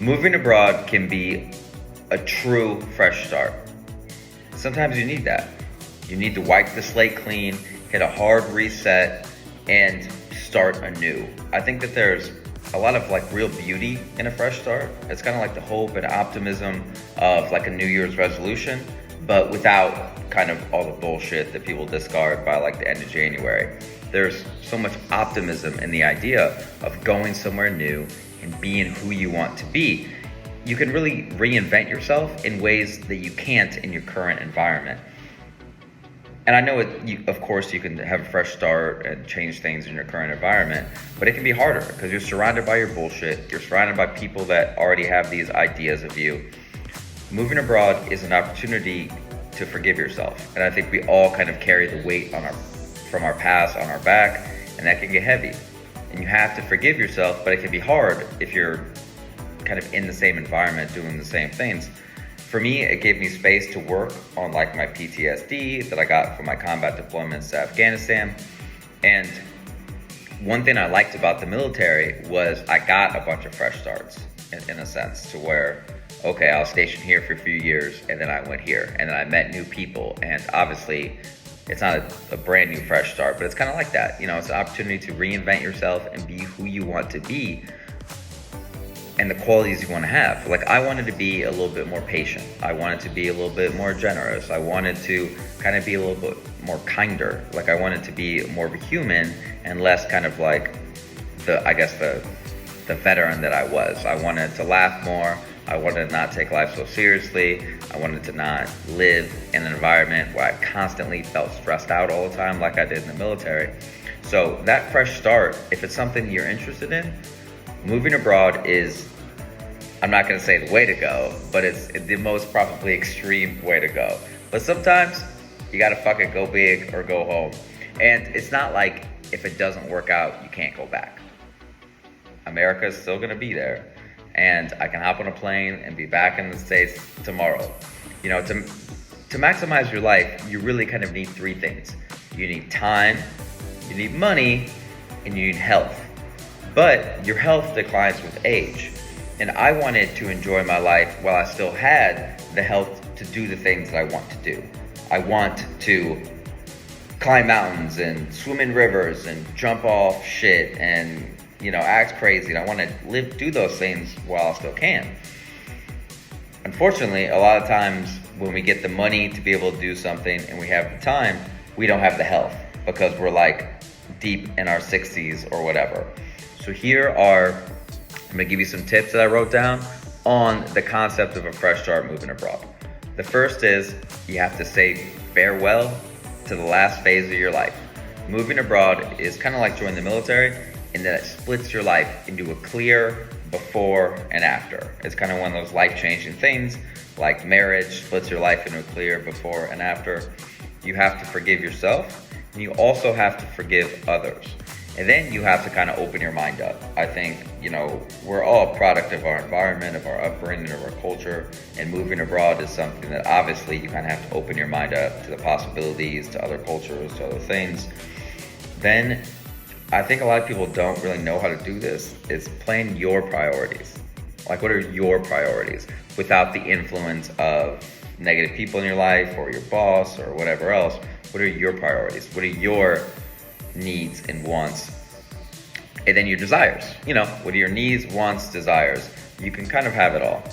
Moving abroad can be a true fresh start. Sometimes you need that. You need to wipe the slate clean, hit a hard reset, and start anew. I think that there's a lot of like real beauty in a fresh start. It's kind of like the hope and optimism of like a New Year's resolution, but without kind of all the bullshit that people discard by like the end of January. There's so much optimism in the idea of going somewhere new and being who you want to be. You can really reinvent yourself in ways that you can't in your current environment. And I know of course you can have a fresh start and change things in your current environment, but it can be harder because you're surrounded by your bullshit. You're surrounded by people that already have these ideas of you. Moving abroad is an opportunity to forgive yourself. And I think we all kind of carry the weight from our past on our back, and that can get heavy. And you have to forgive yourself, but it can be hard if you're kind of in the same environment doing the same things. For me, it gave me space to work on like my PTSD that I got from my combat deployments to Afghanistan. And one thing I liked about the military was I got a bunch of fresh starts in a sense, to where, okay, I was stationed here for a few years and then I went here and then I met new people. And obviously it's not a brand new fresh start, but it's kind of like that. You know, it's an opportunity to reinvent yourself and be who you want to be and the qualities you want to have. Like, I wanted to be a little bit more patient. I wanted to be a little bit more generous. I wanted to kind of be a little bit more kinder. Like, I wanted to be more of a human and less kind of like the veteran that I was. I wanted to laugh more. I wanted to not take life so seriously. I wanted to not live in an environment where I constantly felt stressed out all the time like I did in the military. So that fresh start, if it's something you're interested in, moving abroad is, I'm not gonna say the way to go, but it's the most probably extreme way to go. But sometimes you gotta fucking go big or go home. And it's not like if it doesn't work out, you can't go back. America's still gonna be there. And I can hop on a plane and be back in the States tomorrow. You know, to maximize your life, you really kind of need three things. You need time, you need money, and you need health. But your health declines with age. And I wanted to enjoy my life while I still had the health to do the things that I want to do. I want to climb mountains and swim in rivers and jump off shit and, you know, act crazy. And I want to do those things while I still can. Unfortunately, a lot of times when we get the money to be able to do something and we have the time, we don't have the health because we're like deep in our 60s or whatever. So I'm gonna give you some tips that I wrote down on the concept of a fresh start moving abroad. The first is you have to say farewell to the last phase of your life. Moving abroad is kind of like joining the military in that it splits your life into a clear before and after. It's kind of one of those life-changing things, like marriage splits your life into a clear before and after. You have to forgive yourself, and you also have to forgive others. And then you have to kind of open your mind up. I think, you know, we're all a product of our environment, of our upbringing, of our culture, and moving abroad is something that obviously you kind of have to open your mind up to the possibilities, to other cultures, to other things. Then I think a lot of people don't really know how to do this, is plan your priorities. Like, what are your priorities without the influence of negative people in your life or your boss or whatever else? What are your priorities? What are your needs and wants? And then your desires. You know, what are your needs, wants, desires? You can kind of have it all.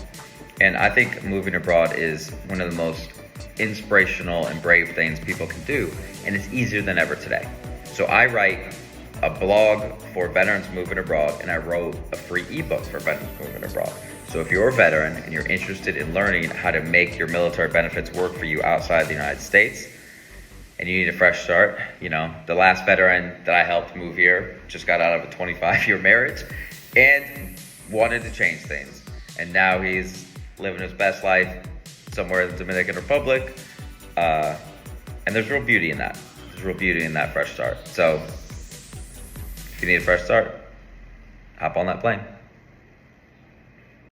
And I think moving abroad is one of the most inspirational and brave things people can do. And it's easier than ever today. So I write a blog for veterans moving abroad, and I wrote a free ebook for veterans moving abroad. So if you're a veteran and you're interested in learning how to make your military benefits work for you outside the United States, and you need a fresh start, you know, the last veteran that I helped move here just got out of a 25-year marriage and wanted to change things. And now he's living his best life somewhere in the Dominican Republic. And there's real beauty in that. There's real beauty in that fresh start. So if you need a fresh start, hop on that plane.